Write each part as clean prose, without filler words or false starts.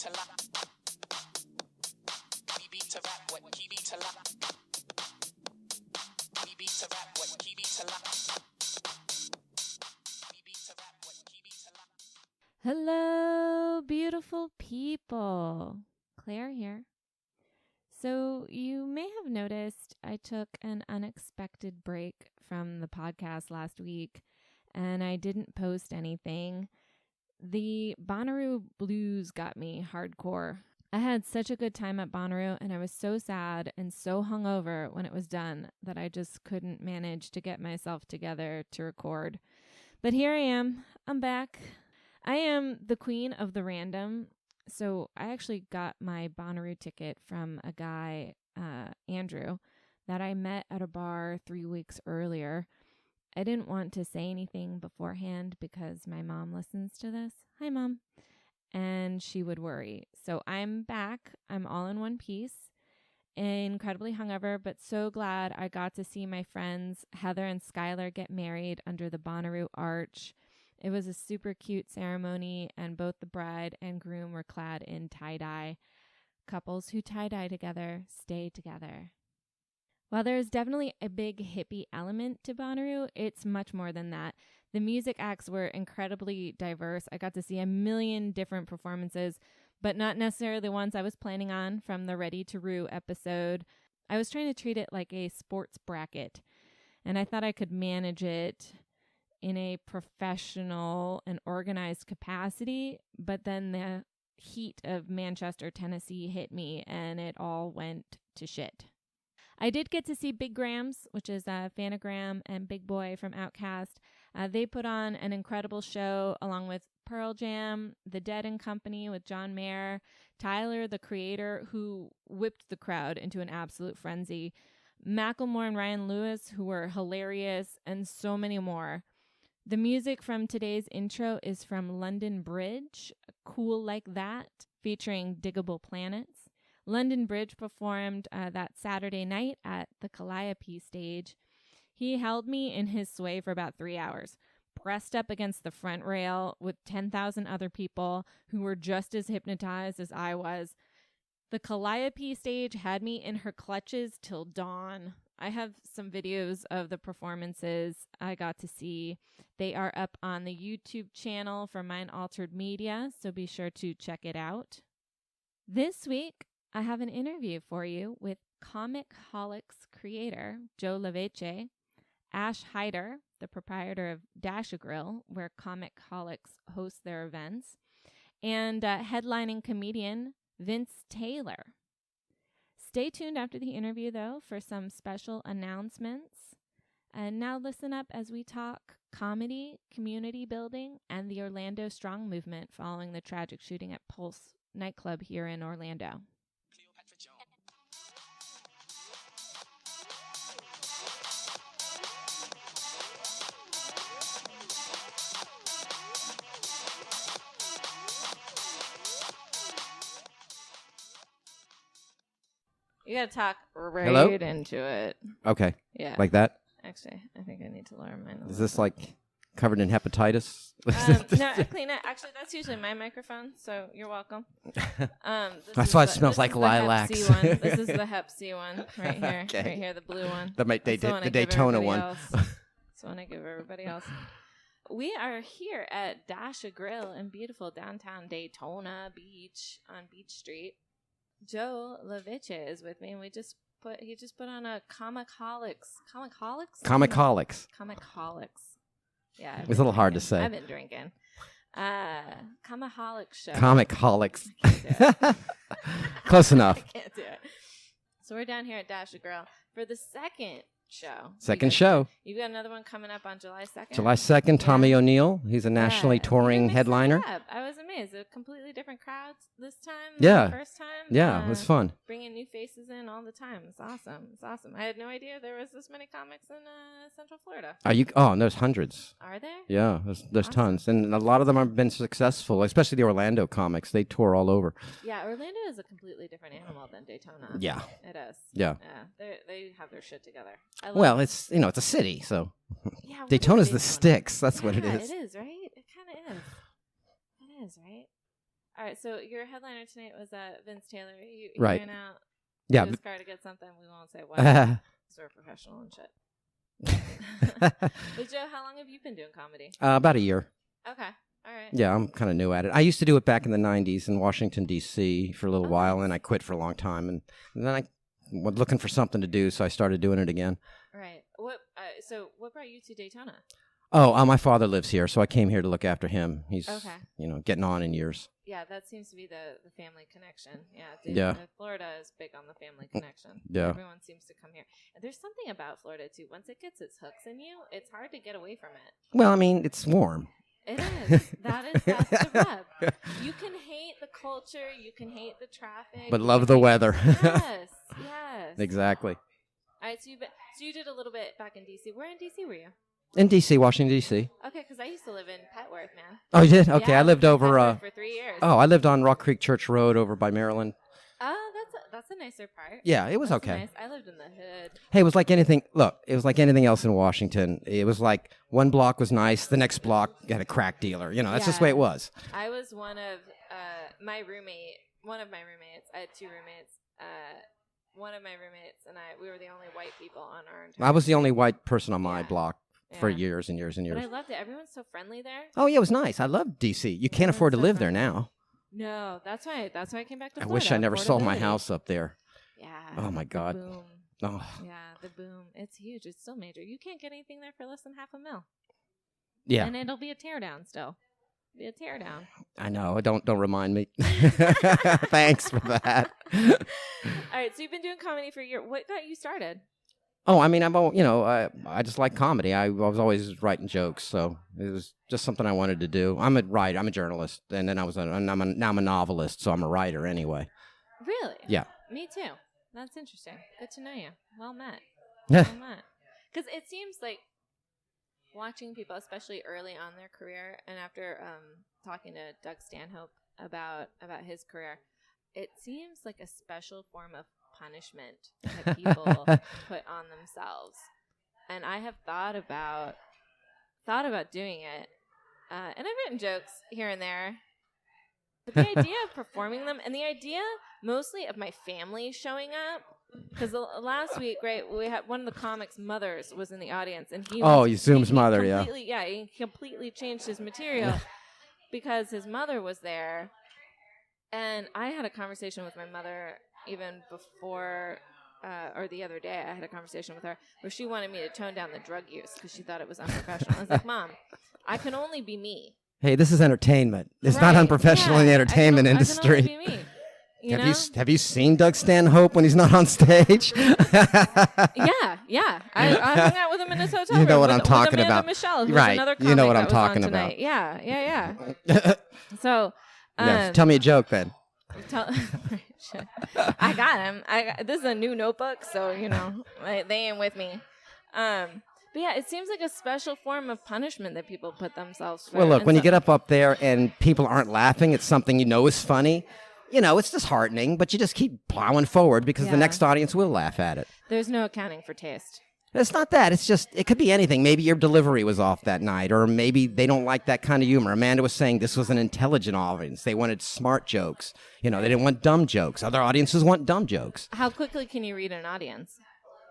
to lock. We beat to rap, what he beat to lock. We beat to rap, what he beat to lock. We beat to rap, what he beat to lock. Hello, beautiful people. Claire here. So you may have noticed I took an unexpected break from the podcast last week, and I didn't post anything. The Bonnaroo blues got me hardcore. I had such a good time at Bonnaroo, and I was so sad and so hungover when it was done that I just couldn't manage to get myself together to record. But here I am. I'm back. I am the queen of the random. So I actually got my Bonnaroo ticket from a guy, Andrew, that I met at a bar 3 weeks earlier. I didn't want to say anything beforehand because my mom listens to this. Hi, Mom. And she would worry. So I'm back. I'm all in one piece. Incredibly hungover, but so glad I got to see my friends Heather and Skylar get married under the Bonnaroo arch. It was a super cute ceremony, and both the bride and groom were clad in tie-dye. Couples who tie-dye together stay together. While there is definitely a big hippie element to Bonnaroo, it's much more than that. The music acts were incredibly diverse. I got to see a million different performances, but not necessarily the ones I was planning on from the Ready to Rue episode. I was trying to treat it like a sports bracket, and I thought I could manage it in a professional and organized capacity, but then the heat of Manchester, Tennessee hit me, and it all went to shit. I did get to see Big Grams, which is Phanogram, and Big Boy from Outkast. They put on an incredible show along with Pearl Jam, The Dead and Company with John Mayer, Tyler, the Creator, who whipped the crowd into an absolute frenzy, Macklemore and Ryan Lewis, who were hilarious, and so many more. The music from today's intro is from London Bridge, Cool Like That, featuring Diggable Planets. London Bridge performed that Saturday night at the Calliope stage. He held me in his sway for about 3 hours, pressed up against the front rail with 10,000 other people who were just as hypnotized as I was. The Calliope stage had me in her clutches till dawn. I have some videos of the performances I got to see. They are up on the YouTube channel for Mind Altered Media, so be sure to check it out. This week, I have an interview for you with Comicholics creator Joe Lovece, Ash Hayder, the proprietor of Dash-A-Grill, where Comicholics hosts their events, and headlining comedian Vince Taylor. Stay tuned after the interview, though, for some special announcements. And now listen up as we talk comedy, community building, and the Orlando Strong movement following the tragic shooting at Pulse nightclub here in Orlando. You gotta talk right Hello? into it. Okay. Yeah. Like that? Actually, I think I need to lower mine. Is this like covered in hepatitis? No, I clean it. Actually, that's usually my microphone, so you're welcome. That's why it smells like lilacs. This is the Hep C one right here. Okay. Right here, the blue one. The Daytona one. That's the one I give everybody else. We are here at Dash-A-Grill in beautiful downtown Daytona Beach on Beach Street. Joe Lovece is with me, and he just put on a Comicholics. Yeah, It's a little hard to say. I've been drinking. Comicholics show. Comicholics. I Close enough. can't do it. So we're down here at Dash-A-Grill for the second show. Second show. You've got another one coming up on July 2nd. July 2nd, Tommy O'Neill. He's a nationally touring headliner. I was amazed. A completely different crowd this time Yeah. than the first time. Yeah, it was fun. Bringing new faces in all the time. It's awesome. It's awesome. I had no idea there was this many comics in Central Florida. Oh, there's hundreds. Are there? Yeah, there's Awesome. tons. And a lot of them have been successful, especially the Orlando comics. They tour all over. Yeah, Orlando is a completely different animal than Daytona. Yeah. It is. Yeah. Yeah, they have their shit together. Well, it's a city, so Yeah, what is Daytona's the Daytona? sticks. That's what it Yeah, is. It is, right? It kind of is. It is, right? All right, so your headliner tonight was Vince Taylor. You Right. ran out Yeah. to his car to get something. We won't say what. 'Cause we're professional and shit. But Joe, how long have you been doing comedy? About a year. Okay. All right. Yeah, I'm kind of new at it. I used to do it back in the 90s in Washington, D.C. for a little while, nice. and I quit for a long time. And then I was looking for something to do, so I started doing it again. Right. So what brought you to Daytona? Oh, my father lives here, so I came here to look after him. He's, Okay. Getting on in years. Yeah, that seems to be the family connection. Yeah. Yeah. Florida is big on the family connection. Yeah. Everyone seems to come here. And there's something about Florida, too. Once it gets its hooks in you, it's hard to get away from it. Well, I mean, it's warm. It is. That's the rub. You can hate the culture. You can hate the traffic. But love the weather. Yes. Yes. Exactly. All right. So you did a little bit back in D.C. Where in D.C. were you? In D.C., Washington, D.C. Okay, because I used to live in Petworth, man. Oh, you did? Okay, Yeah, I lived in over... Petworth for 3 years. Oh, I lived on Rock Creek Church Road over by Maryland. Oh, that's a nicer part. Yeah, it was That's okay. nice. I lived in the hood. Hey, it was like anything. Look, it was like anything else in Washington. It was like one block was nice, the next block had a crack dealer. That's just the way it was. I was one of my roommates. I had two roommates. One of my roommates and we were the only white people on our entire. I was the only white person on my Yeah. block for Yeah. years and years and years. But I loved it. Everyone's so friendly there. Oh yeah, it was nice. I loved D.C. You can't Everyone's afford to so live there friendly. now. No, that's why I came back to I Florida. wish I never sold my Affordability. house up there. Yeah. Oh my the God. Boom. Oh Yeah, the boom. It's huge. It's still major. You can't get anything there for less than $500,000. yeah, And it'll be a teardown still. Be a teardown. I know. Don't remind me. Thanks for that. All right, so you've been doing comedy for a year. What got you started? Oh, I mean, I just like comedy. I was always writing jokes, so it was just something I wanted to do. I'm a writer. I'm a journalist, and then now I'm a novelist, so I'm a writer anyway. Really? Yeah. Me too. That's interesting. Good to know you. Well met. Well met. Because it seems like watching people, especially early on in their career, and after talking to Doug Stanhope about his career, it seems like a special form of punishment that people put on themselves. And I have thought about doing it, and I've written jokes here and there. But the idea of performing them, and the idea mostly of my family showing up, because last week, right, we had one of the comics' mothers was in the audience, and Zoom's mother, yeah. Yeah, he completely changed his material because his mother was there. And I had a conversation with my mother even before, or the other day, I had a conversation with her where she wanted me to tone down the drug use because she thought it was unprofessional. I was like, Mom, I can only be me. Hey, this is entertainment. It's Right. not unprofessional in the entertainment industry. I can only be me. You know? Have you seen Doug Stanhope when he's not on stage? Yeah. I hung out with him in his hotel room. You know what I'm with talking Amanda about. Michelle, who Right. was another comic You know what that I'm was on talking tonight. about. Yeah. So, Yes. Tell me a joke then. Shit. I got him. This is a new notebook, so they ain't with me. But yeah, it seems like a special form of punishment that people put themselves through. Well, look, And when so- you get up there and people aren't laughing at something is funny, it's disheartening, but you just keep plowing forward because the Yeah. next audience will laugh at it. there's no accounting for taste. It's not that. It's just, it could be anything. Maybe your delivery was off that night, or maybe they don't like that kind of humor. Amanda was saying this was an intelligent audience. They wanted smart jokes. They didn't want dumb jokes. Other audiences want dumb jokes. How quickly can you read an audience?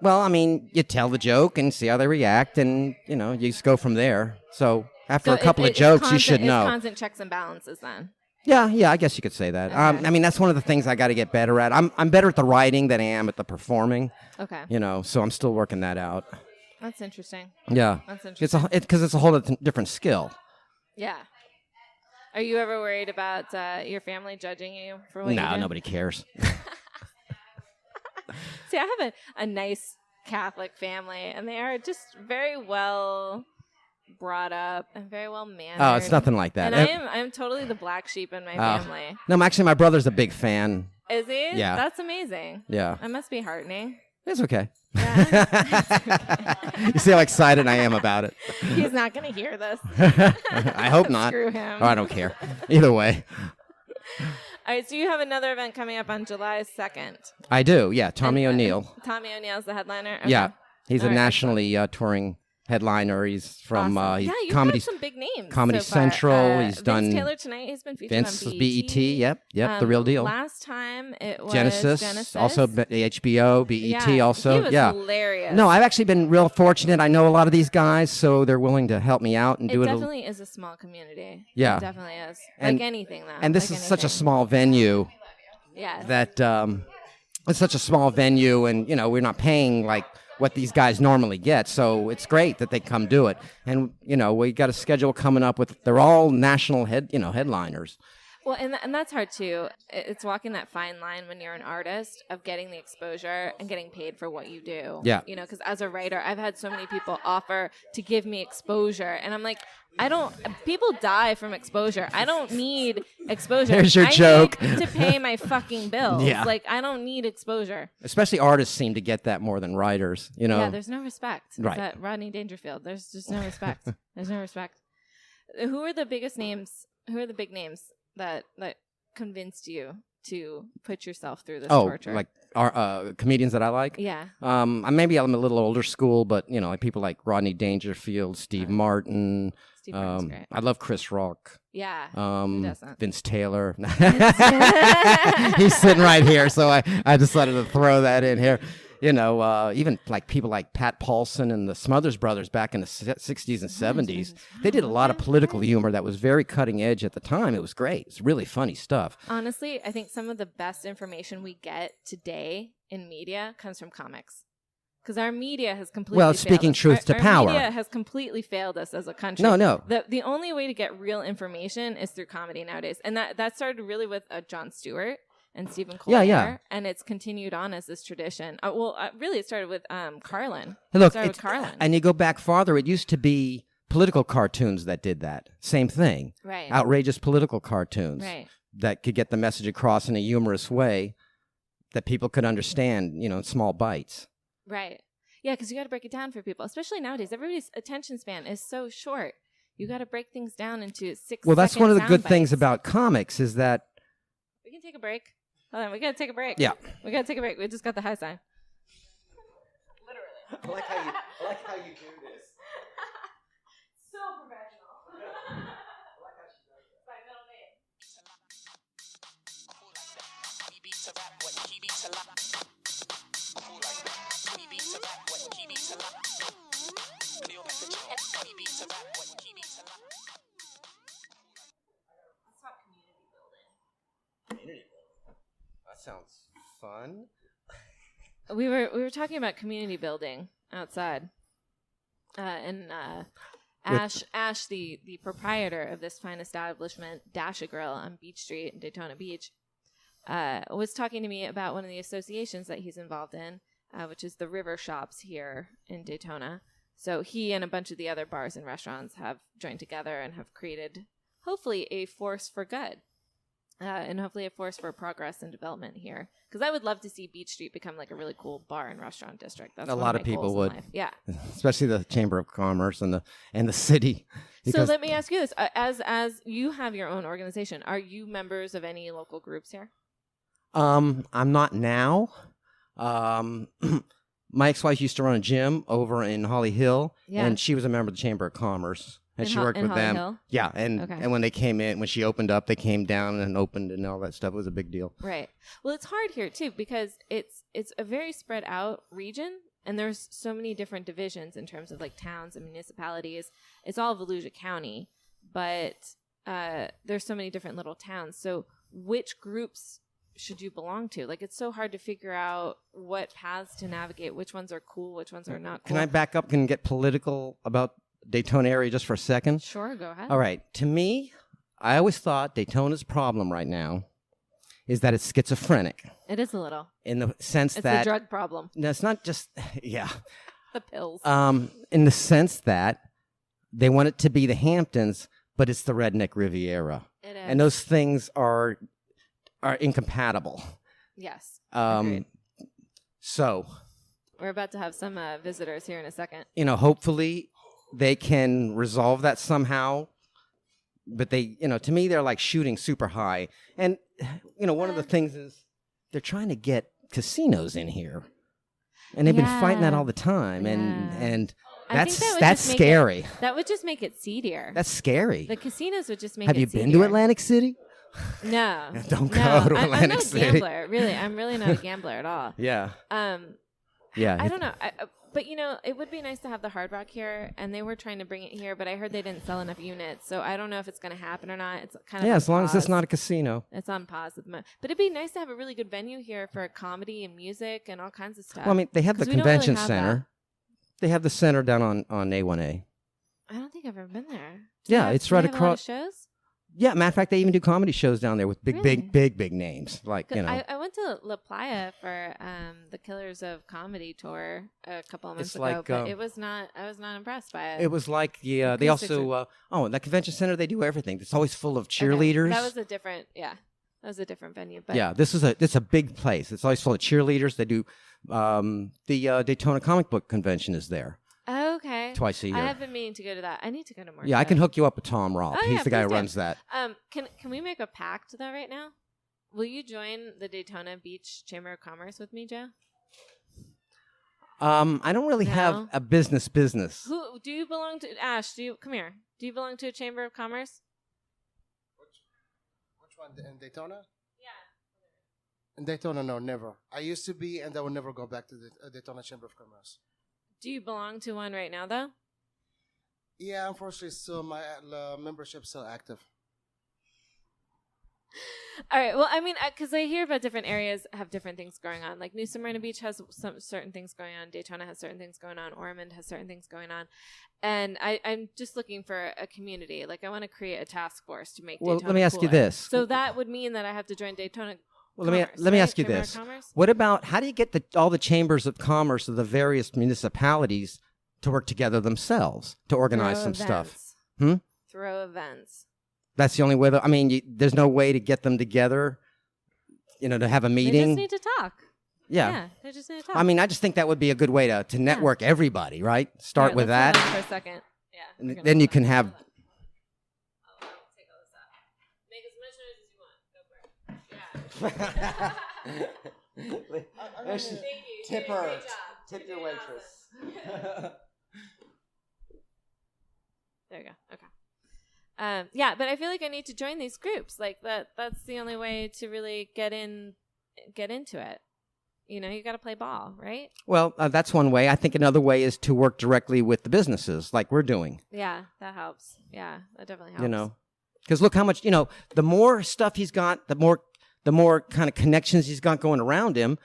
Well, I mean, you tell the joke and see how they react, and, you just go from there. So after a couple of jokes, you should know. It's constant checks and balances then. Yeah, I guess you could say that. Okay. I mean, that's one of the things I got to get better at. I'm better at the writing than I am at the performing. Okay. So I'm still working that out. That's interesting. Yeah. That's interesting. Because it's a whole different skill. Yeah. Are you ever worried about your family judging you for what you No, do? nobody cares. See, I have a nice Catholic family, and they are just very well brought up and very well mannered. Oh, it's nothing like that. And I'm totally the black sheep in my family. No, actually, my brother's a big fan. Is he? Yeah. That's amazing. Yeah. That must be heartening. It's okay. Yeah. You see how excited I am about it. He's not going to hear this. I hope not. Screw him. Oh, I don't care. Either way. All right, so you have another event coming up on July 2nd. I do, yeah. Tommy And, O'Neill. Tommy O'Neill's the headliner? Okay. Yeah. He's All a right, nationally touring headliner. He's from Awesome. he's Yeah, you've Comedy had some big names Comedy so far. Central. He's Vince done Taylor tonight. He's been featured Vince on BET. Yep, the real deal. Last time it was Genesis, also HBO, BET, yeah, also. he was hilarious. No, I've actually been real fortunate. I know a lot of these guys, so they're willing to help me out and do it. It Definitely is a small community. Yeah. It definitely is. And- like anything, though. and this like is such a anything. small venue Yeah. that it's such a small venue, and we're not paying like what these guys normally get, so it's great that they come do it. And we got a schedule coming up with. They're all national headliners. Well, and that's hard too. It's walking that fine line when you're an artist of getting the exposure and getting paid for what you do. Yeah. Because as a writer, I've had so many people offer to give me exposure, and I'm like, people die from exposure. I don't need exposure. There's your I joke. need to pay my fucking bills. Yeah. Like, I don't need exposure. Especially artists seem to get that more than writers. Yeah, there's no respect. Right. It's that Rodney Dangerfield. There's just no respect. There's no respect. Who are the biggest names? Who are the big names that convinced you to put yourself through this torture? Like our comedians that I like. Yeah. Maybe I'm a little older school, but like people like Rodney Dangerfield, Steve Martin. Steve Martin's great. I love Chris Rock. Yeah. Who doesn't? Vince Taylor. He's sitting right here, so I decided to throw that in here. Even like people like Pat Paulson and the Smothers Brothers back in the 60s and 70s. They did a lot of political humor that was very cutting edge at the time. It was great. It's really funny stuff. Honestly, I think some of the best information we get today in media comes from comics. Because our media has completely speaking failed us. truth to power. Our media has completely failed us as a country. No. The only way to get real information is through comedy nowadays. And that started really with Jon Stewart and Stephen Colbert. Yeah. And it's continued on as this tradition. Really, it started with Carlin. Hey, look, with Carlin. And you go back farther, it used to be political cartoons that did that. Same thing. Right. Outrageous political cartoons. Right. That could get the message across in a humorous way that people could understand, in small bites. Right. Yeah, because you got to break it down for people, especially nowadays. Everybody's attention span is so short. You got to break things down into 6 Well, that's one of the good sound things bites. about comics is that. We can take a break. Hold on, we got to take a break. Yeah. We got to take a break. We just got the high sign. I like how you do this. So professional. Cool like that. We beat to rap what he beat to lock. Cool like that. We beat to rap what he beat to lock. Cleopatra J. We beat to rap what he beat to lock. Let's talk community building. That sounds fun. We were talking about community building outside, and Ash, the proprietor of this fine establishment, Dash a Grill on Beach Street in Daytona Beach, was talking to me about one of the associations that he's involved in, which is the River Shops here in Daytona. So he and a bunch of the other bars and restaurants have joined together and have created, hopefully, a force for good. And hopefully a force for progress and development here. Because I would love to see Beach Street become like a really cool bar and restaurant district. That's A one lot of of my people goals in would. life. Yeah. Especially the Chamber of Commerce and the city. So let me ask you this: as you have your own organization, are you members of any local groups here? I'm not now. My ex-wife used to run a gym over in Holly Hill, Yeah. and she was a member of the Chamber of Commerce, and she worked in with Holly them. Hill? Yeah, and Okay. and when they came in, when she opened up, they came down and opened and all that stuff. It was a big deal. Right. Well, it's hard here too because it's a very spread out region, and there's so many different divisions in terms of like towns and municipalities. It's all Volusia County, but there's so many different little towns. So which groups should you belong to? Like, it's so hard to figure out what paths to navigate, which ones are cool, which ones are not cool. Can I back up and get political about Daytona area just for a second? Sure, go ahead. All right. To me, I always thought Daytona's problem right now is that it's schizophrenic It is a little. in the sense It's that the drug problem. no, it's not just yeah. The pills. In the sense that they want it to be the Hamptons, but it's the redneck Riviera, It is. and those things are incompatible. Yes. Um, Agreed. so We're about to have some visitors here in a second. hopefully they can resolve that somehow. But they, to me, they're like shooting super high, and one of the things is they're trying to get casinos in here, and they've been fighting that all the time, Yeah. and I think that would That's just make scary. That would just make it seedier. That's scary. The casinos would just make Have it you seedier. been to Atlantic City? No. Don't go no. to Atlantic I'm not City. a gambler, really. I'm really not a gambler at all. Yeah. Yeah. I don't know. But, it would be nice to have the Hard Rock here, and they were trying to bring it here, but I heard they didn't sell enough units, so I don't know if it's going to happen or not. It's kind of as long as it's not a casino. It's on pause at the moment. But it'd be nice to have a really good venue here for comedy and music and all kinds of stuff. Well, I mean, they have the 'Cause we don't really convention have center. that. They have the center down on A1A. I don't think I've ever been there. Yeah, it's Do right they have a lot of across. shows? Yeah, matter of fact, they even do comedy shows down there with Really? big names. Like, 'Cause I went to La Playa for the Killers of Comedy tour a couple of months It's ago, like, but I was not impressed by it. it was like they acoustics also in that convention center they do everything. It's always full of cheerleaders. Okay. That was a different venue. But Yeah, it's a big place. It's always full of cheerleaders. They do the Daytona Comic Book Convention is there Oh, okay. twice a year. I have been meaning to go to that. I need to go to more. Yeah, I can shows. hook you up with Tom Rolfe. Oh, He's yeah, the guy who please do. runs that. Can we make a pact though right now? Will you join the Daytona Beach Chamber of Commerce with me, Joe? I don't really have No? a business. Who do you belong to? Ash, come here. Do you belong to a Chamber of Commerce? Which one? In Daytona? Yeah. In Daytona, no, never. I used to be, and I will never go back to the Daytona Chamber of Commerce. Do you belong to one right now though? Yeah, unfortunately, still my membership's still active. All right. Well, I mean, because I hear about different areas have different things going on. Like New Smyrna Beach has some certain things going on. Daytona has certain things going on. Ormond has certain things going on. And I'm just looking for a community. Like I want to create a task force to make Well, Daytona let me ask you cooler. this. So that would mean that I have to join Daytona. Well, Commerce, let me right? ask you Chamber of this. Commerce? What about how do you get all the chambers of commerce of the various municipalities to work together themselves to organize Throw some stuff? events. Hmm? Throw events. That's the only way. I mean, there's no way to get them together. To have a They meeting. just need to talk. Yeah. They just need to talk. I mean, I just think that would be a good way to network everybody, right? Start All right, with let's that, hold on for a second. Yeah. and we're gonna then you hold can on. have. Hold on. I'll take all this out. Make as much noise as you want. Go for it. Yeah. Thank you. Tip You did a her. great job. Tip You're your doing waitress. awesome. There you go. Okay. Yeah, but I feel like I need to join these groups. Like that's the only way to really get into it. You got to play ball, right? Well, that's one way. I think another way is to work directly with the businesses, like we're doing. Yeah, that helps. Yeah, that definitely helps. Because look how much the more stuff he's got, the more kind of connections he's got going around him,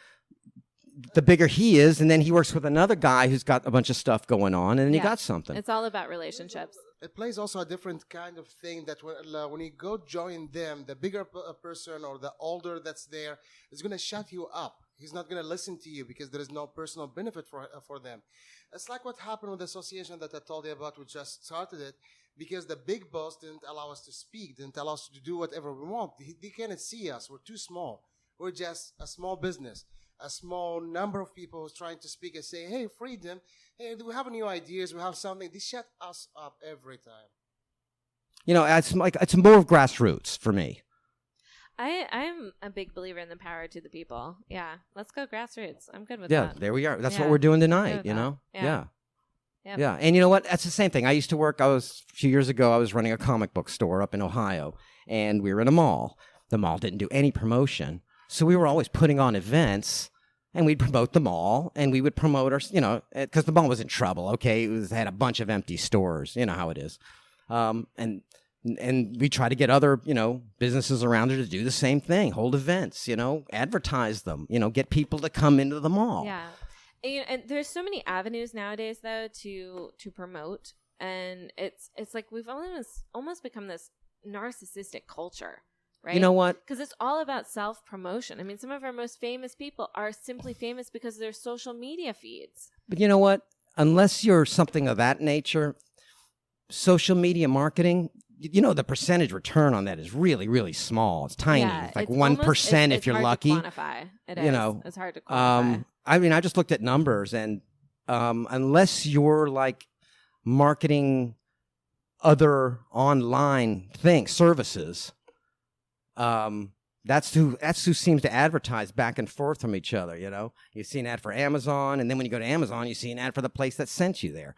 the bigger he is, and then he works with another guy who's got a bunch of stuff going on, and then you got something. It's all about relationships. It plays also a different kind of thing that when you go join them, the bigger person or the older that's there is going to shut you up. He's not going to listen to you because there is no personal benefit for them. It's like what happened with the association that I told you about. We just started it because the big boss didn't allow us to speak, didn't allow us to do whatever we want. They cannot see us. We're too small. We're just a small business. A small number of people who's trying to speak and say, hey, freedom, hey, do we have new ideas? We have something. They shut us up every time. It's more of grassroots for me. I'm a big believer in the power to the people. Yeah, let's go grassroots. I'm good with Yeah, that. there we are. That's Yeah, what we're doing I'm good tonight, with you that. know? Yeah. Yep. Yeah. And you know what? That's the same thing. I used to work, a few years ago, I was running a comic book store up in Ohio, and we were in a mall. The mall didn't do any promotion. So we were always putting on events, and we'd promote the mall, and we would promote our, because the mall was in trouble, okay? It had a bunch of empty stores. You know how it is. And we try to get other, businesses around there to do the same thing, hold events, advertise them, get people to come into the mall. Yeah. And there's so many avenues nowadays, though, to promote. And it's like we've almost become this narcissistic culture, right? You know what? Because it's all about self-promotion. I mean, some of our most famous people are simply famous because of their social media feeds. But you know what? Unless you're something of that nature, social media marketing, the percentage return on that is really, really small. It's tiny. Yeah, it's like it's 1% if it's you're hard lucky. To quantify. It is. It's hard to quantify. I mean, I just looked at numbers, and unless you're like marketing other online services, that's who seems to advertise back and forth from each other. You see an ad for Amazon, and then when you go to Amazon, you see an ad for the place that sent you there.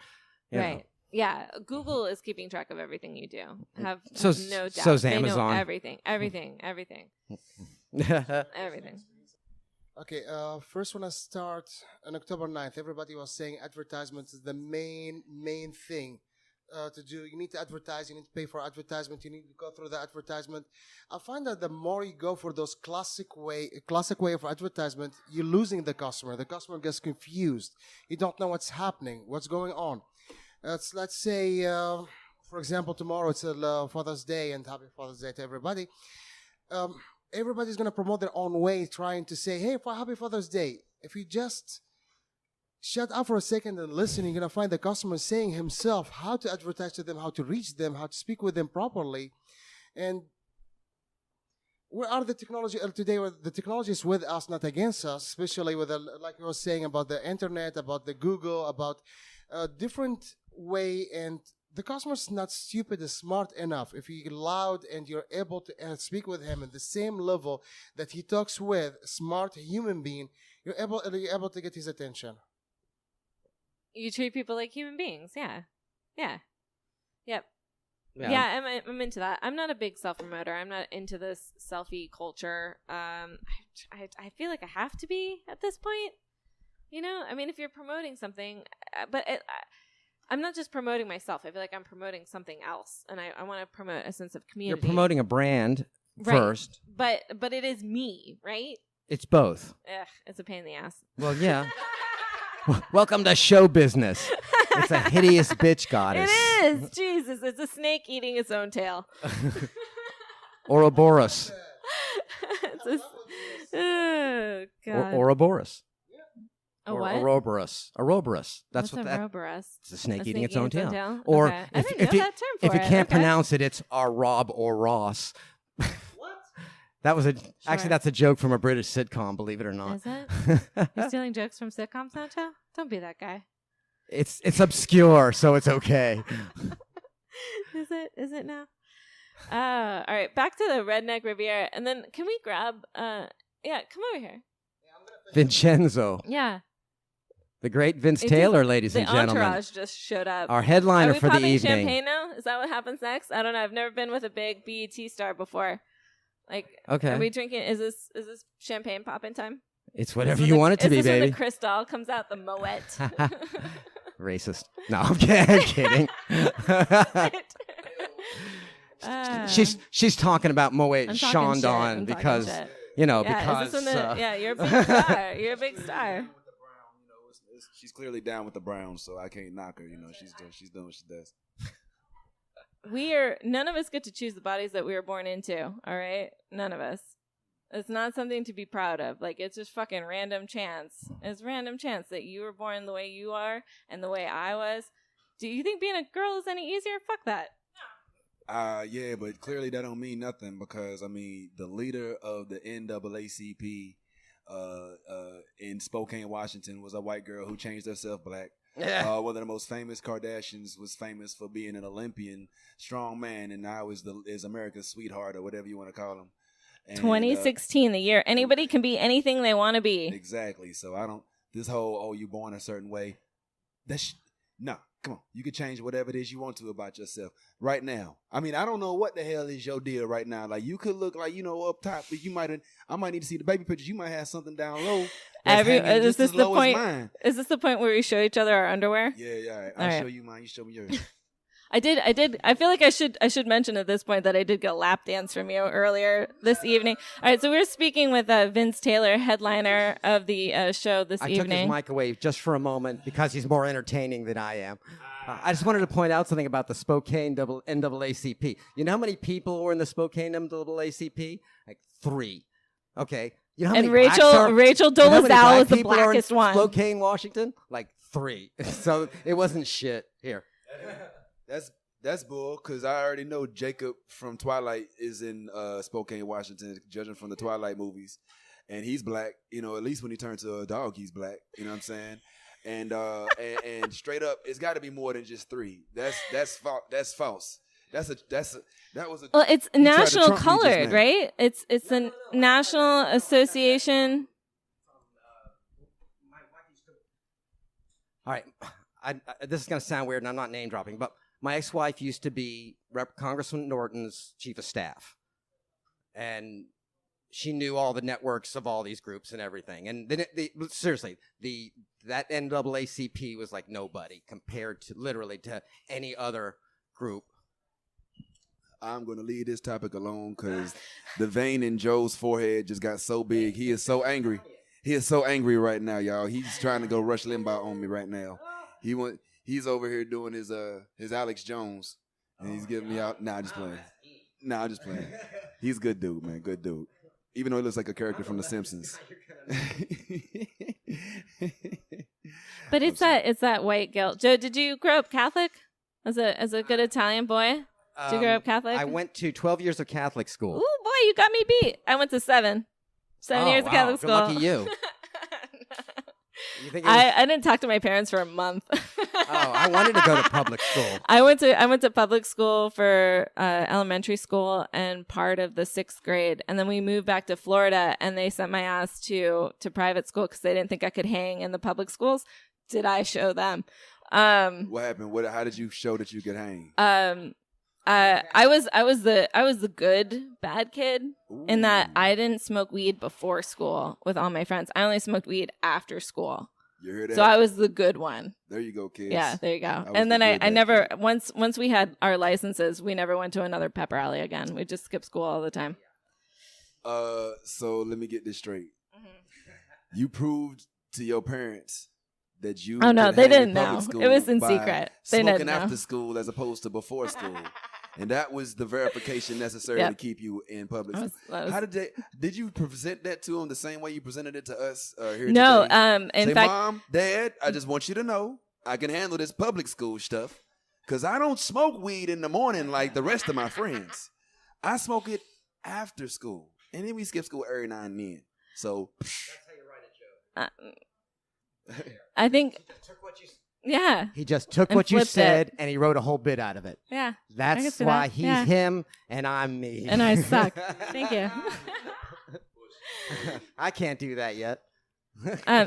you know. Right. Yeah. Google is keeping track of everything you do. Have So's- no doubt. so's They know Amazon. everything. Everything. Okay, first when I start on October 9th, everybody was saying advertisements is the main thing to do. You need to advertise, you need to pay for advertisement, you need to go through the advertisement. I find that the more you go for those classic way of advertisement, you're losing the customer. The customer gets confused. You don't know what's happening, what's going on. Let's say, for example, tomorrow it's Father's Day, and happy Father's Day to everybody. Everybody's going to promote their own way, trying to say, hey, happy Father's Day. If you just shut up for a second and listen, you're going to find the customer saying himself how to advertise to them, how to reach them, how to speak with them properly. And where are the technology today? Where the technology is with us, not against us, especially with, like I was saying, about the internet, about the Google, about a different way. And the customer's not stupid, is smart enough. If you're loud and you're able to speak with him at the same level that he talks with a smart human being, you're able to get his attention. You treat people like human beings. Yeah. Yep. Yeah. Yeah, I'm into that. I'm not a big self-promoter. I'm not into this selfie culture. I feel like I have to be at this point. You know, I mean, if you're promoting something, but I'm not just promoting myself. I feel like I'm promoting something else, and I want to promote a sense of community. You're promoting a brand Right. first. But it is me, right? It's both. Ugh, it's a pain in the ass. Well, yeah. Welcome to show business. It's a hideous bitch goddess. It is. Jesus, it's a snake eating its own tail. Ouroboros. Oh, God. Ouroboros. A what? Ouroboros. That's What's what a that. Ouroboros? It's a snake A eating snake its own eating its tail. own tail? Or Okay. I if didn't know that term if for you it. can't Okay. pronounce it, it's our Rob or Ross. What? That was Sure. actually that's a joke from a British sitcom. Believe it or not. Is it? You're stealing jokes from sitcoms now, Joe? Don't be that guy. It's obscure, so it's okay. Is it? Is it now? All right. Back to the Redneck Riviera, and then can we grab? Yeah, come over here. Vincenzo, Yeah, the great Vince It Taylor, just- ladies the and gentlemen. entourage just showed up. Our Are headliner we for the popping evening. champagne now? Is that what happens next? I don't know. I've never been with a big BET star before. Like, Okay. are we drinking? Is this champagne popping time? It's whatever Is you this want it to is be, this when baby. the crystal comes out, the Moet. Racist. No, I'm kidding. She's talking about Moet I'm talking shit. Chandon I'm because talking shit. because Is this when yeah, you're a big star. You're a big star. She's clearly down with the Browns, so I can't knock her. You know, she's doing what she does. None of us get to choose the bodies that we were born into. All right, none of us. It's not something to be proud of. Like, it's just fucking random chance. It's random chance that you were born the way you are and the way I was. Do you think being a girl is any easier? Fuck that. Yeah, but clearly that don't mean nothing because, I mean, the leader of the NAACP in Spokane, Washington was a white girl who changed herself black. Yeah. One of the most famous Kardashians was famous for being an Olympian, strong man, and now is America's sweetheart or whatever you want to call him. And, 2016, the year anybody can be anything they want to be. Exactly. So this whole, you born a certain way. No, come on. You can change whatever it is you want to about yourself right now. I mean, I don't know what the hell is your deal right now. Like, you could look like, up top, but I might need to see the baby pictures. You might have something down low. Is this the point? Is this the point where we show each other our underwear? Yeah. All I'll right. show you mine. You show me yours. I did. I feel like I should mention at this point that I did get a lap dance from you earlier this evening. All right, so we're speaking with Vince Taylor, headliner of the show this I evening. took his mic away just for a moment because he's more entertaining than I am. I just wanted to point out something about the Spokane NAACP. You know how many people were in the Spokane NAACP? Like 3. Okay. You know how And many blacks are? Rachel You know how many Dolezal black is the people are in blackest one. Spokane, Washington? Like 3. So it wasn't shit. Here. That's bull, because I already know Jacob from Twilight is in Spokane, Washington, judging from the Twilight movies. And he's black. At least when he turns to a dog, he's black. You know what I'm saying? And and straight up, it's got to be more than just 3. That's false. Well, it's national colored, right? It's a national association. All right. this is going to sound weird, and I'm not name dropping, but my ex-wife used to be Congressman Norton's chief of staff, and she knew all the networks of all these groups and everything. And then seriously, that NAACP was like nobody compared to literally to any other group. I'm going to leave this topic alone because the vein in Joe's forehead just got so big. He is so angry. He is so angry right now, y'all. He's trying to go Rush Limbaugh on me right now. He's over here doing his Alex Jones, and he's giving me out. Nah, I'm just playing. He's a good dude, man. Good dude. Even though he looks like a character from The Simpsons. But it's that white guilt. Joe, did you grow up Catholic as a good Italian boy? Did you grow up Catholic? I went to 12 years of Catholic school. Ooh, boy, you got me beat. I went to 7 years of Catholic school. Good lucky you. You think I didn't talk to my parents for a month. I wanted to go to public school. I went to public school for elementary school and part of the 6th grade, and then we moved back to Florida, and they sent my ass to private school because they didn't think I could hang in the public schools. Did I show them? What happened? How did you show that you could hang? I was the good bad kid. Ooh. In that I didn't smoke weed before school with all my friends. I only smoked weed after school. You heard that? So I was the good one. There you go, kids. Yeah, there you go. And then I never once we had our licenses, we never went to another pep rally again. We just skipped school all the time. So let me get this straight. Mm-hmm. You proved to your parents that you Oh no, they didn't know. School It was in by secret. They smoking didn't know. after school as opposed to before school. And that was the verification necessary to keep you in public school. How did you present that to them the same way you presented it to us here No, today? in Say, fact, Mom, Dad, I just want you to know I can handle this public school stuff because I don't smoke weed in the morning like the rest of my friends. I smoke it after school. And then we skip school every now and then. So that's how you write a joke. I think yeah. He just took what you said and he wrote a whole bit out of it. Yeah. That's why he's him and I'm me. And I suck. Thank you. I can't do that yet.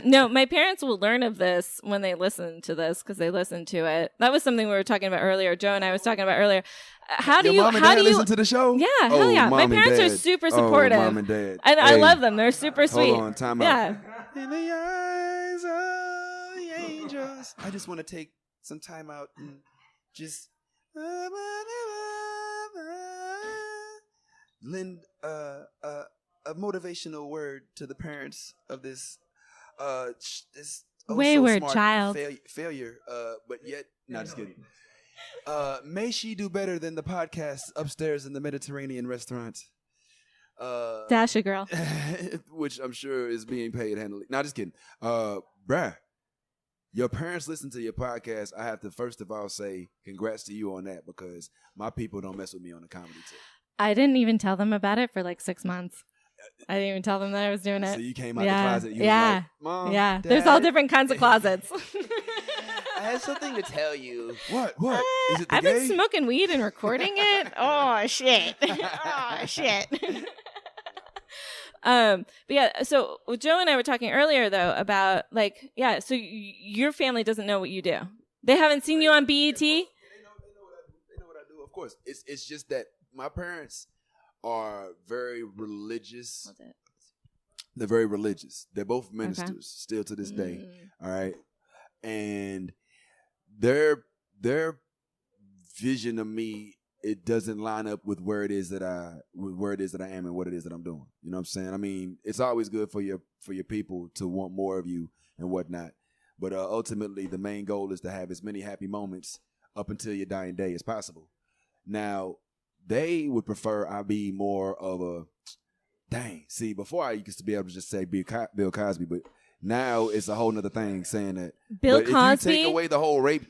No, my parents will learn of this when they listen to this because they listen to it. That was something we were talking about earlier. Joe and I was talking about earlier. How do mom and dad listen to the show? Yeah, hell yeah. My parents are super supportive. Mom and dad. And I love them. They're super sweet. Hold on, time out. Yeah. In the eyes of the angels. I just want to take some time out and just lend a motivational word to the parents of this wayward child failure. But yet, no, just kidding. May she do better than the podcast upstairs in the Mediterranean restaurant. Dash a girl. Which I'm sure is being paid handily. No, just kidding. Bruh, your parents listen to your podcast. I have to first of all say congrats to you on that because my people don't mess with me on the comedy tip. I didn't even tell them about it for like 6 months. I didn't even tell them that I was doing it. So you came out the closet. You was like, Mom, yeah. Dad. There's all different kinds of closets. I have something to tell you. What? Is it the I've gay? been smoking weed and recording it. Oh shit. Oh shit. But yeah, so Joe and I were talking earlier though about so your family doesn't know what you do. They haven't seen you on BET? They know what I do. Of course. It's just that my parents are very religious. What's it? They're very religious. They're both ministers still to this day. All right. And their vision of me, it doesn't line up with where it is that I am and what it is that I'm doing. You know what I'm saying? I mean, it's always good for your people to want more of you and whatnot. But ultimately, the main goal is to have as many happy moments up until your dying day as possible. Now, they would prefer I be more of a dang. See, before I used to be able to just say Bill Cosby, but now it's a whole nother thing saying that. Bill but Cosby? If you take away the whole rape,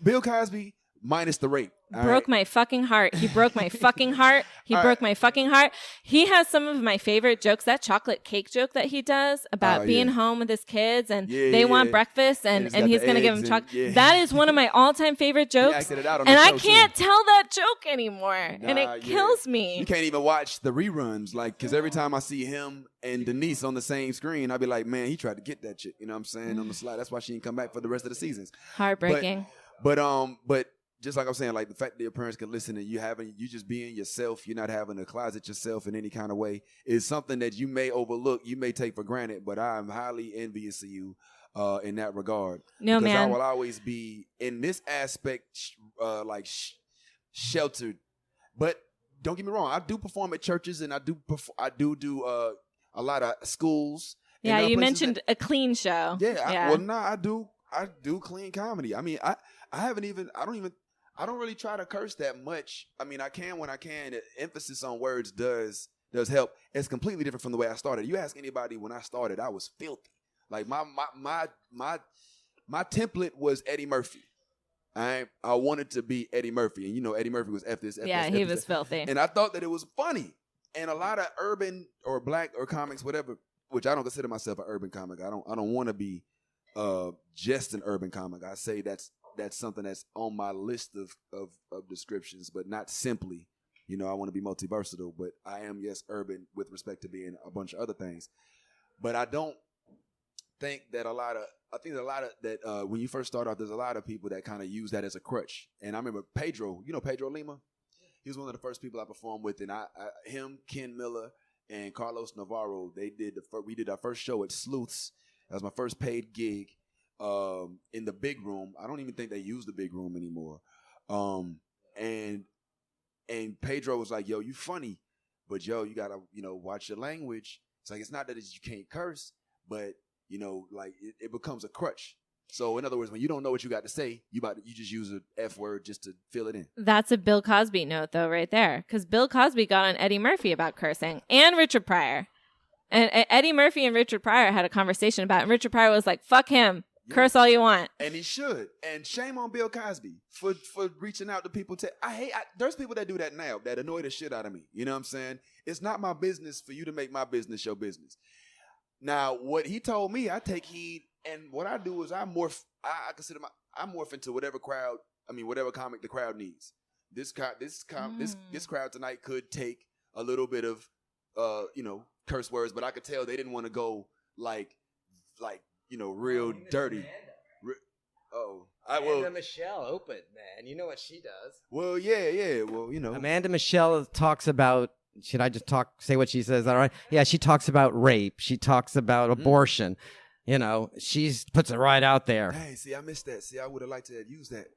Bill Cosby, minus the rape. Broke my fucking heart. He broke my fucking heart. He broke my fucking heart. He has some of my favorite jokes. That chocolate cake joke that he does about being home with his kids and they want breakfast and he's going to give them chocolate. Yeah. That is one of my all-time favorite jokes. And I can't tell that joke anymore. And it kills me. You can't even watch the reruns, like, because every time I see him and Denise on the same screen, I'll be like, man, he tried to get that shit. You know what I'm saying? On the slide. That's why she didn't come back for the rest of the seasons. Heartbreaking. But just like I'm saying, like the fact that your parents can listen and you just being yourself, you're not having to closet yourself in any kind of way, is something that you may overlook, you may take for granted. But I'm highly envious of you in that regard. No, because man. I will always be in this aspect sheltered. But don't get me wrong, I do perform at churches and I do a lot of schools. Yeah, you mentioned a clean show. Yeah. I do clean comedy. I mean, I don't really try to curse that much. I mean, I can when I can. The emphasis on words does help. It's completely different from the way I started. You ask anybody when I started, I was filthy. Like my template was Eddie Murphy. I wanted to be Eddie Murphy, and you know Eddie Murphy was F this. He was filthy, and I thought that it was funny. And a lot of urban or black or comics, whatever, which I don't consider myself an urban comic. I don't want to be just an urban comic. I say that's something that's on my list of descriptions, but not simply. You know, I want to be multiversatile, but I am, yes, urban with respect to being a bunch of other things. But I don't think that when you first start off, there's a lot of people that kind of use that as a crutch. And I remember Pedro, you know Pedro Lima? He was one of the first people I performed with, and him, Ken Miller, and Carlos Navarro, we did our first show at Sleuths. That was my first paid gig in the big room. I don't even think they use the big room anymore. And Pedro was like, yo, you funny, but yo, you gotta, watch your language. It's like, it's not that you can't curse, but like it becomes a crutch. So in other words, when you don't know what you got to say, you just use an F word just to fill it in. That's a Bill Cosby note though, right there. Because Bill Cosby got on Eddie Murphy about cursing and Richard Pryor. And Eddie Murphy and Richard Pryor had a conversation about it. And Richard Pryor was like, fuck him. Curse all you want. And he should. And shame on Bill Cosby for reaching out to people. There's people that do that now that annoy the shit out of me. You know what I'm saying? It's not my business for you to make my business your business. Now, what he told me, I take heed. And what I do is I morph into whatever comic the crowd needs. This crowd tonight could take a little bit of curse words, but I could tell they didn't want to go like real dirty. Amanda Michelle opened, man. You know what she does. Well, yeah. Well, Amanda Michelle talks about. Should I just say what she says? Is that all right? Yeah, she talks about rape. She talks about abortion. She puts it right out there. Hey, see, I missed that. See, I would have liked to have used that.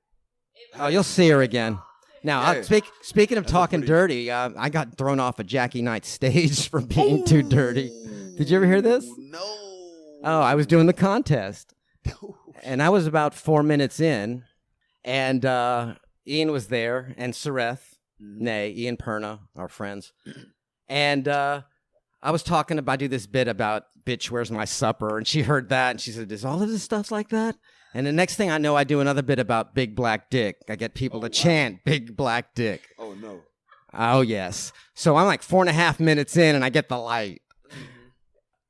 Oh, you'll see her again. Now, speaking of talking dirty, I got thrown off a Jackie Knight stage for being too dirty. Did you ever hear this? No. Oh, I was doing the contest, and I was about 4 minutes in, and Ian was there, and Sareth, Ian Perna, our friends, and I was talking about, I do this bit about, bitch, where's my supper? And she heard that, and she said, is all of this stuff like that? And the next thing I know, I do another bit about big black dick. I get people to chant big black dick. Oh, no. Oh, yes. So I'm like 4.5 minutes in, and I get the light.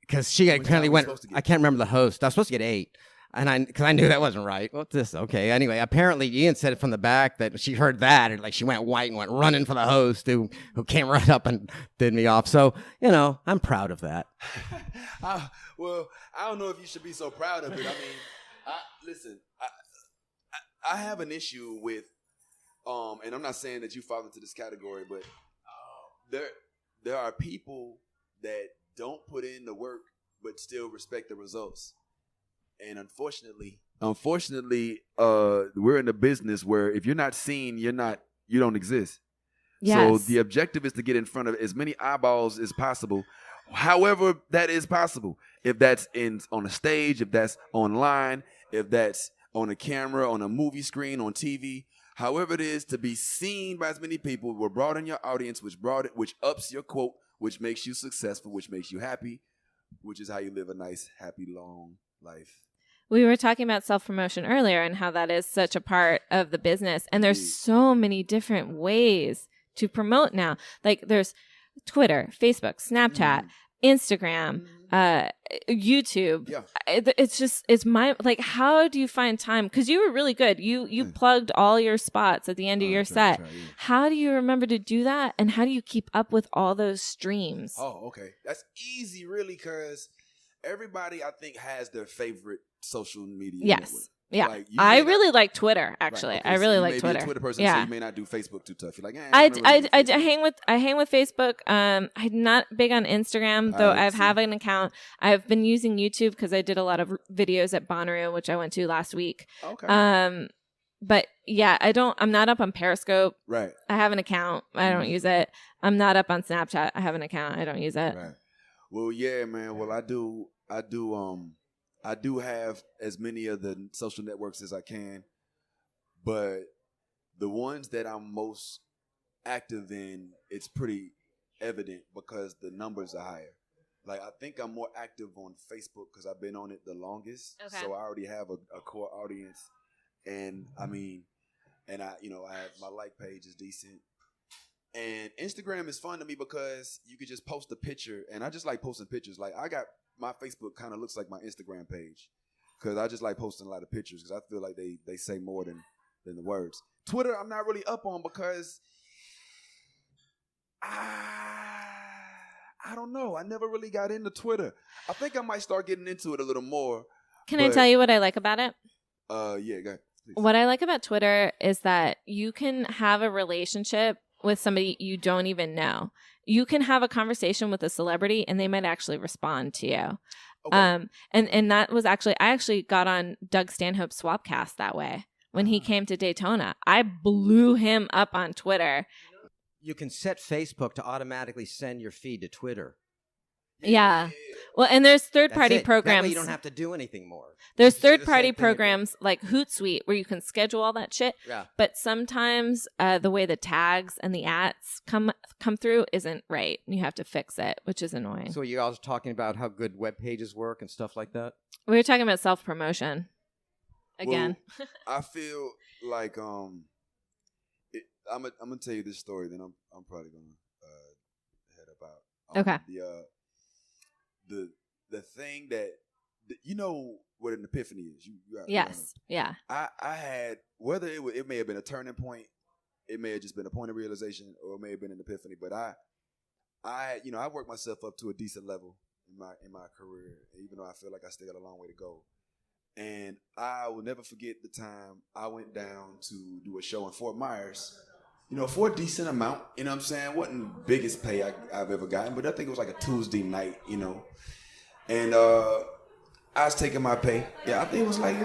Because she apparently went, I can't remember the host. I was supposed to get 8. And because I knew that wasn't right. What's this? Okay. Anyway, apparently Ian said it from the back that she heard that, and like she went white and went running for the host who came right up and did me off. So, I'm proud of that. Well, I don't know if you should be so proud of it. I mean, listen, I have an issue with, and I'm not saying that you fall into this category, but there are people that don't put in the work but still respect the results. And unfortunately, we're in a business where if you're not seen, you don't exist. Yes. So the objective is to get in front of as many eyeballs as possible, however that is possible. If that's on a stage, if that's online, if that's on a camera, on a movie screen, on TV, however it is, to be seen by as many people, will broaden your audience, which ups your quote, which makes you successful, which makes you happy, which is how you live a nice, happy, long life. We were talking about self-promotion earlier and how that is such a part of the business. And there's so many different ways to promote now. Like there's Twitter, Facebook, Snapchat, Instagram, YouTube. Yeah. It's like, how do you find time? Because you were really good. You plugged all your spots at the end of your set. How do you remember to do that? And how do you keep up with all those streams? Oh, okay. That's easy, really, because everybody, I think, has their favorite social media network. Yeah. Like, I really like Twitter, actually. Right, okay, I really you like may Twitter. Be a Twitter person, yeah. so you may not do Facebook too tough. You're like, I hang with Facebook. I'm not big on Instagram, though I have an account. I've been using YouTube because I did a lot of videos at Bonnaroo, which I went to last week. Okay. But yeah, I'm not up on Periscope. Right. I have an account. I don't use it. I'm not up on Snapchat. I have an account. I don't use it. Right. Well, yeah, man. Well, I do have as many of the social networks as I can, but the ones that I'm most active in, it's pretty evident because the numbers are higher. Like, I think I'm more active on Facebook because I've been on it the longest. Okay. So I already have a core audience. And I have my like page is decent. And Instagram is fun to me because you could just post a picture, and I just like posting pictures. Like, I got my Facebook kind of looks like my Instagram page because I just like posting a lot of pictures because I feel like they say more than the words. Twitter, I'm not really up on because I don't know. I never really got into Twitter. I think I might start getting into it a little more. Can I tell you what I like about it? Yeah, go ahead. Please. What I like about Twitter is that you can have a relationship with somebody you don't even know. You can have a conversation with a celebrity and they might actually respond to you. Okay. And that was I actually got on Doug Stanhope's Swapcast that way when he came to Daytona. I blew him up on Twitter. You can set Facebook to automatically send your feed to Twitter. Yeah. Well, and there's third-party programs. That way you don't have to do anything more. There's third-party programs like Hootsuite where you can schedule all that shit. Yeah. But sometimes the way the tags and the ads come through isn't right. You have to fix it, which is annoying. So you guys talking about how good web pages work and stuff like that? We were talking about self-promotion again. Well, I feel like I'm gonna tell you this story. Then I'm probably gonna head about. Okay. The thing that you know what an epiphany is. Yes. Yeah. I had whether it may have been a turning point, it may have just been a point of realization, or it may have been an epiphany. But I worked myself up to a decent level in my career, even though I feel like I still got a long way to go. And I will never forget the time I went down to do a show in Fort Myers. For a decent amount, you know what I'm saying? Wasn't biggest pay I've ever gotten, but I think it was like a Tuesday night, And I was taking my pay. Yeah, I think it was like,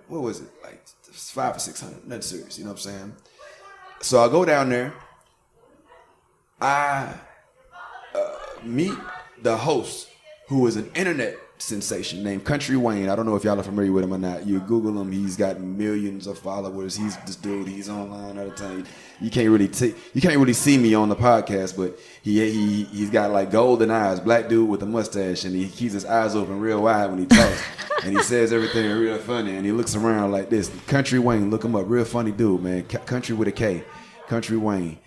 what was it? Like $500 or $600, nothing serious, you know what I'm saying? So I go down there. I meet the host, who is an internet sensation named Country Wayne. I don't know if y'all are familiar with him or not. You Google him, he's got millions of followers. He's this dude, he's online all the time. You can't really see me on the podcast, but he's got like golden eyes, black dude with a mustache, and he keeps his eyes open real wide when he talks. And he says everything real funny, and he looks around like this. Country Wayne, look him up, real funny dude, man. Country with a K, Country Wayne.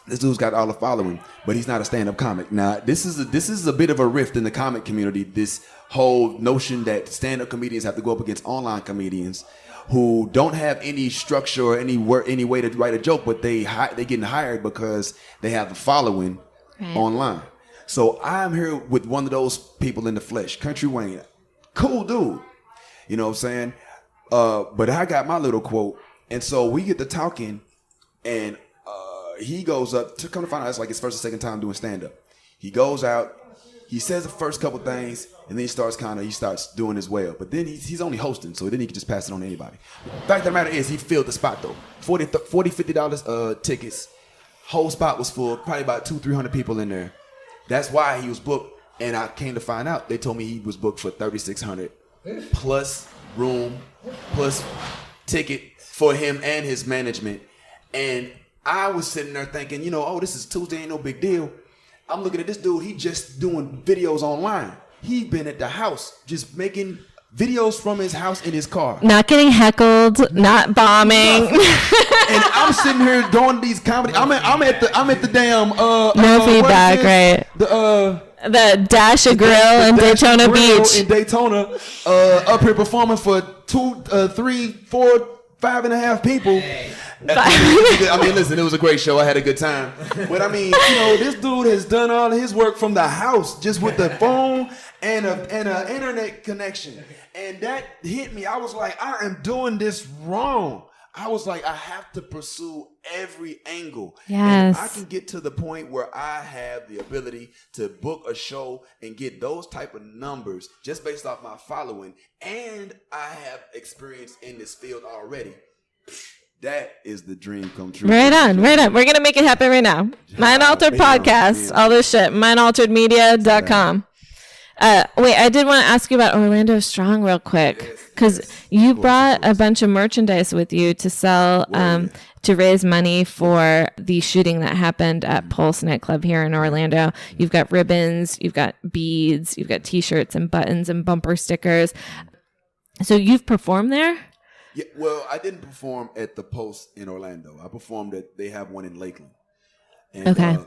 This dude's got all the following, but he's not a stand-up comic. Now, this is a bit of a rift in the comic community, this whole notion that stand-up comedians have to go up against online comedians who don't have any structure or any way to write a joke, but they getting hired because they have the following online. So I'm here with one of those people in the flesh, Country Wayne. Cool dude. You know what I'm saying? But I got my little quote, and so we get to talking, and he goes up to come to find out it's like his first or second time doing stand-up. He goes out, he says the first couple things, and then he starts doing his way up. But then he's only hosting, so then he can just pass it on to anybody. The fact of the matter is, he filled the spot though. $50 tickets. Whole spot was full, probably about 200-300 people in there. That's why he was booked. And I came to find out, they told me he was booked for $3,600 plus room, plus ticket for him and his management. And I was sitting there thinking, this is Tuesday, ain't no big deal. I'm looking at this dude, he just doing videos online. He been at the house just making videos from his house in his car. Not getting heckled, not bombing. And I'm sitting here doing these comedy. I'm at the damn no feedback, right? The Dasha Grill in Daytona Beach. In Daytona, up here performing for 2, 3, 4, 5.5 people. I mean, listen, it was a great show. I had a good time. But I mean, this dude has done all of his work from the house, just with the phone and a internet connection. And that hit me. I was like, I am doing this wrong. I was like, I have to pursue every angle. Yes. And I can get to the point where I have the ability to book a show and get those type of numbers just based off my following. And I have experience in this field already. That is the dream come true. Right on. We're going to make it happen right now. Mind Altered Podcast, all this shit. MindAlteredMedia.com. Wait, I did want to ask you about Orlando Strong real quick, because you brought a bunch of merchandise with you to sell, to raise money for the shooting that happened at Pulse nightclub here in Orlando. You've got ribbons, you've got beads, you've got T-shirts and buttons and bumper stickers. So you've performed there? Yeah, well, I didn't perform at the Post in Orlando. I performed they have one in Lakeland. And, okay.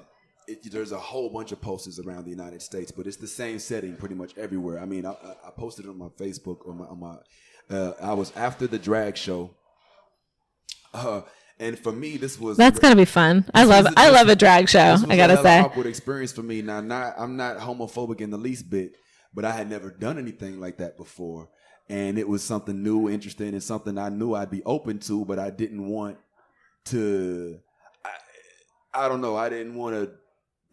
There's a whole bunch of posters around the United States, but it's the same setting pretty much everywhere. I mean, I posted it on my Facebook I was after the drag show, and for me, that's gonna be fun. I love a drag show. I gotta say, awkward experience for me. Now, I'm not homophobic in the least bit, but I had never done anything like that before, and it was something new, interesting, and something I knew I'd be open to, but I didn't want to. I don't know. I didn't want to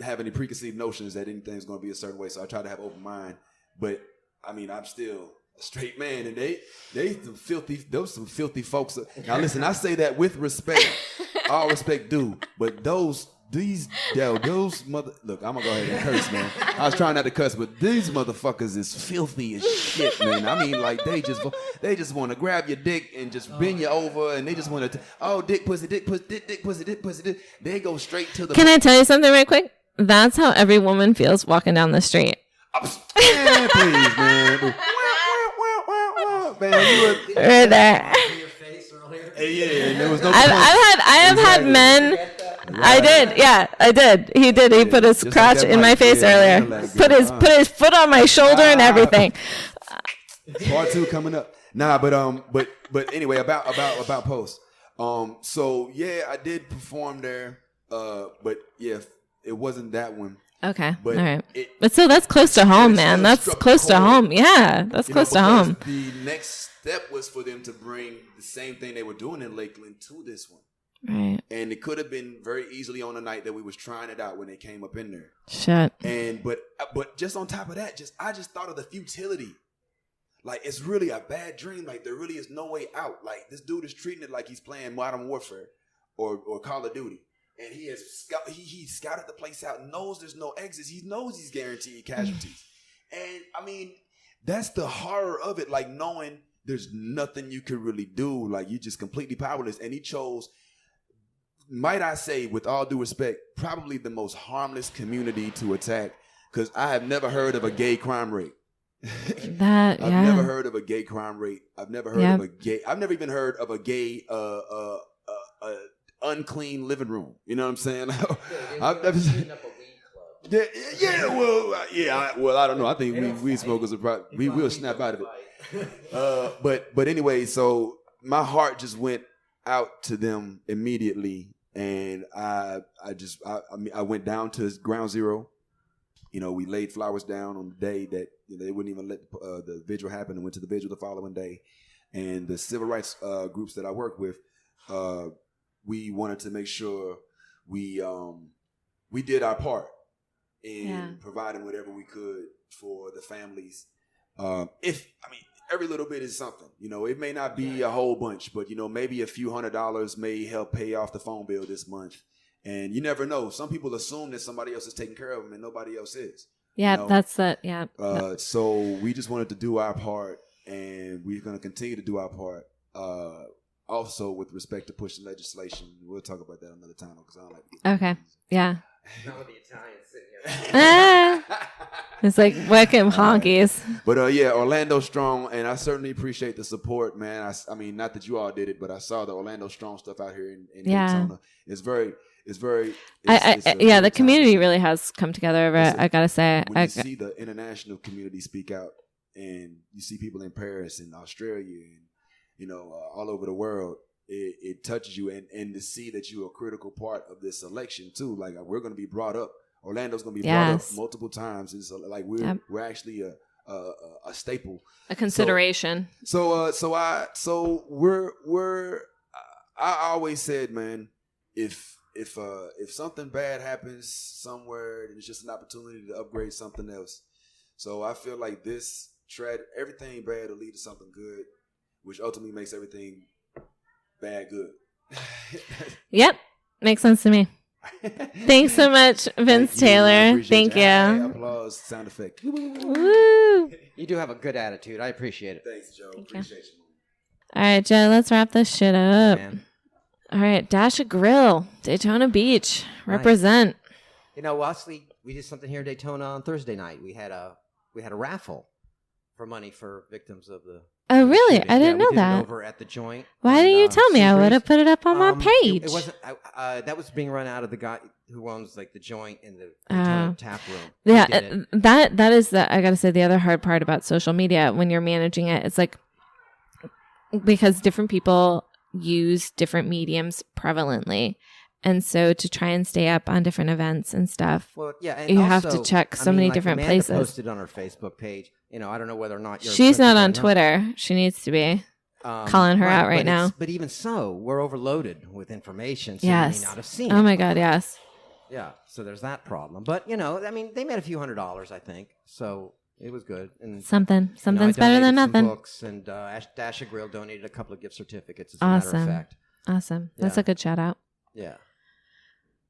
have any preconceived notions that anything's going to be a certain way. So I try to have open mind. But I mean, I'm still a straight man, and those some filthy folks. Now listen, I say that with respect, all respect due. But those mother. Look, I'm gonna go ahead and curse, man. I was trying not to cuss, but these motherfuckers is filthy as shit, man. I mean, like they just want to grab your dick and just bend you over, and they just want to dick pussy, dick pussy, dick pussy, dick pussy, dick. They go straight to the. Can I tell you something right quick? That's how every woman feels walking down the street. Man, please, man. Man, you were right there. Yeah, there was no. I have had men. Right. I did, yeah, I did. He did. He put his crotch in my face earlier. Put his foot on my shoulder and everything. Part 2 coming up. Nah, but anyway, about Post. So yeah, I did perform there. But yeah, it wasn't that one. Okay, but all right. But still, that's close to home, man. That's close to home. Yeah, that's close to home. The next step was for them to bring the same thing they were doing in Lakeland to this one. Right. And it could have been very easily on the night that we was trying it out when they came up in there. Shit. And but just on top of that, I just thought of the futility. Like, it's really a bad dream. Like, there really is no way out. Like, this dude is treating it like he's playing Modern Warfare or Call of Duty. And he has he scouted the place out, knows there's no exits. He knows he's guaranteed casualties. And I mean, that's the horror of it. Like, knowing there's nothing you could really do. Like, you're just completely powerless. And he chose, might I say, with all due respect, probably the most harmless community to attack. Because I have never heard of a gay crime rate. I've never heard of a gay crime rate. I've never heard of a gay. I've never even heard of a gay unclean living room. You know what I'm saying? I've never seen up a weed club. Well, I don't know. I think weed smokers are probably we will snap out of it. But anyway, so my heart just went out to them immediately, and I went down to Ground Zero. You know, we laid flowers down on the day that they wouldn't even let the vigil happen, and went to the vigil the following day. And the civil rights groups that I work with, we wanted to make sure we did our part in providing whatever we could for the families. Every little bit is something. You know, it may not be a whole bunch, but maybe a few $100s may help pay off the phone bill this month. And you never know. Some people assume that somebody else is taking care of them and nobody else is. Yeah, that's it. Yeah. So we just wanted to do our part, and we're going to continue to do our part. Also, with respect to pushing legislation, we'll talk about that another time because I don't like to get okay. Yeah. Not with the Italians sitting here. It's like whacking honkies. But yeah, Orlando Strong, and I certainly appreciate the support, man. I mean, not that you all did it, but I saw the Orlando Strong stuff out here in Daytona. It's the community really has come together over it, I gotta say. When you see the international community speak out, and you see people in Paris and Australia and all over the world, it touches you, and to see that you're a critical part of this election too. Like, we're going to be brought up. Orlando's going to be brought up multiple times. It's like we're actually a staple, a consideration. I always said, man, if something bad happens somewhere, then it's just an opportunity to upgrade something else. So I feel like everything bad will lead to something good, which ultimately makes everything bad good. Yep, makes sense to me. Thanks so much, Vince Taylor. Thank you. Hey, applause, sound effect. Woo! You do have a good attitude. I appreciate it. Thanks, Joe. Appreciate you. All right, Joe, let's wrap this shit up. Man. All right, Dash a Grill, Daytona Beach. Represent. Wesley, we did something here in Daytona on Thursday night. We had a raffle for money for victims of the. Oh, really? shooting. I didn't know we did that. It over at the joint. Why didn't you tell me? I would have put it up on my page. It wasn't. That was being run out of the guy who owns like the joint in the Daytona tap room. Yeah, that is the. I gotta say, the other hard part about social media when you're managing it, it's like because different people use different mediums prevalently. And so to try and stay up on different events and stuff, well, yeah, and you also, have to check so many different Amanda places. Posted on her Facebook page. I don't know whether or not she's not on Twitter. She needs to be. Calling her out right now. But even so, we're overloaded with information, so yes. you may not have seen it. Oh my God, yes. Yeah, so there's that problem. But, they made a few $100s, I think. So it was good. And something's I better than donated some nothing. Books, and Dash a Grill donated a couple of gift certificates, as awesome. a matter of fact. Awesome. That's Yeah. a good shout out. Yeah.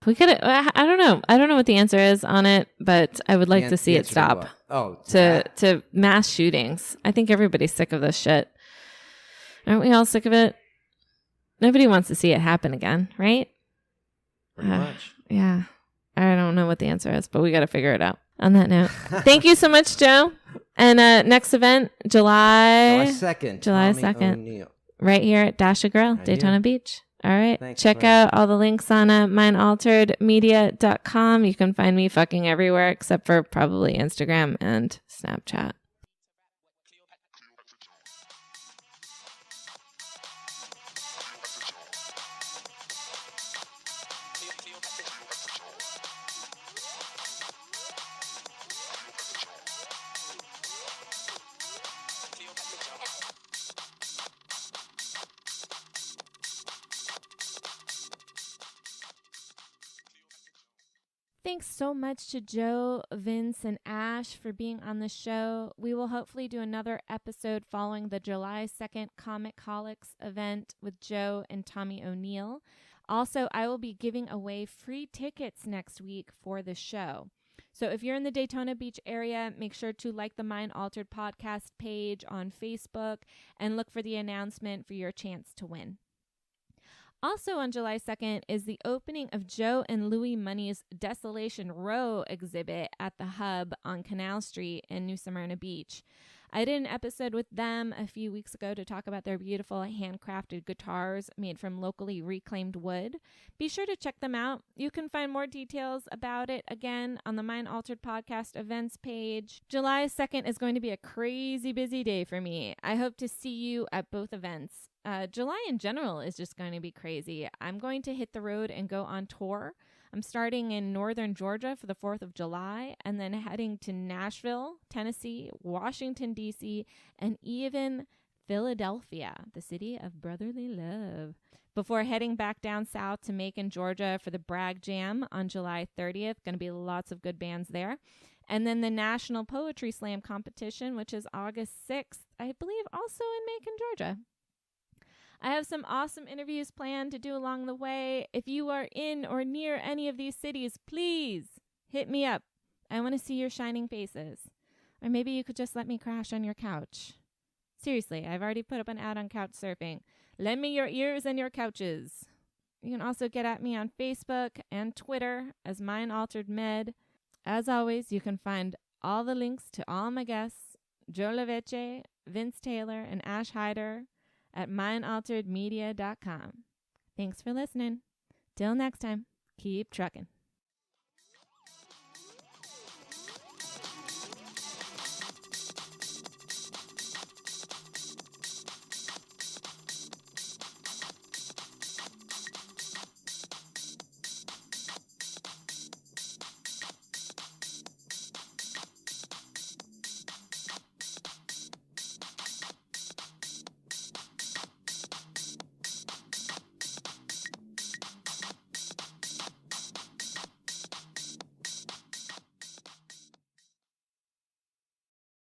We could. I don't know. I don't know what the answer is on it, but I would like to see it stop. To mass shootings. I think everybody's sick of this shit. Aren't we all sick of it? Nobody wants to see it happen again, right? Pretty much. Yeah. I don't know what the answer is, but we got to figure it out. On that note, thank you so much, Joe. And next event, July 2nd. July Tommy 2nd. O'Neill. Right here at Dash a Grill, Right Daytona here. Beach. All right. Thanks, Check friend. out all the links on mindalteredmedia.com. You can find me fucking everywhere except for probably Instagram and Snapchat. Thanks so much to Joe, Vince, and Ash for being on the show. We will hopefully do another episode following the July 2nd Comicholics event with Joe and Tommy O'Neill. Also, I will be giving away free tickets next week for the show. So if you're in the Daytona Beach area, make sure to like the Mind Altered podcast page on Facebook and look for the announcement for your chance to win. Also on July 2nd is the opening of Joe and Louis Money's Desolation Row exhibit at the Hub on Canal Street in New Smyrna Beach. I did an episode with them a few weeks ago to talk about their beautiful handcrafted guitars made from locally reclaimed wood. Be sure to check them out. You can find more details about it again on the Mind Altered Podcast events page. July 2nd is going to be a crazy busy day for me. I hope to see you at both events. July in general is just going to be crazy. I'm going to hit the road and go on tour. I'm starting in northern Georgia for the 4th of July and then heading to Nashville, Tennessee, Washington, D.C., and even Philadelphia, the city of brotherly love, before heading back down south to Macon, Georgia for the Bragg Jam on July 30th. Going to be lots of good bands there. And then the National Poetry Slam competition, which is August 6th, I believe also in Macon, Georgia. I have some awesome interviews planned to do along the way. If you are in or near any of these cities, please hit me up. I want to see your shining faces. Or maybe you could just let me crash on your couch. Seriously, I've already put up an ad on couch surfing. Lend me your ears and your couches. You can also get at me on Facebook and Twitter as Mind Altered Med. As always, you can find all the links to all my guests, Joe Lovece, Vince Taylor, and Ash Hayder, at mindalteredmedia.com. Thanks for listening. Till next time, keep trucking.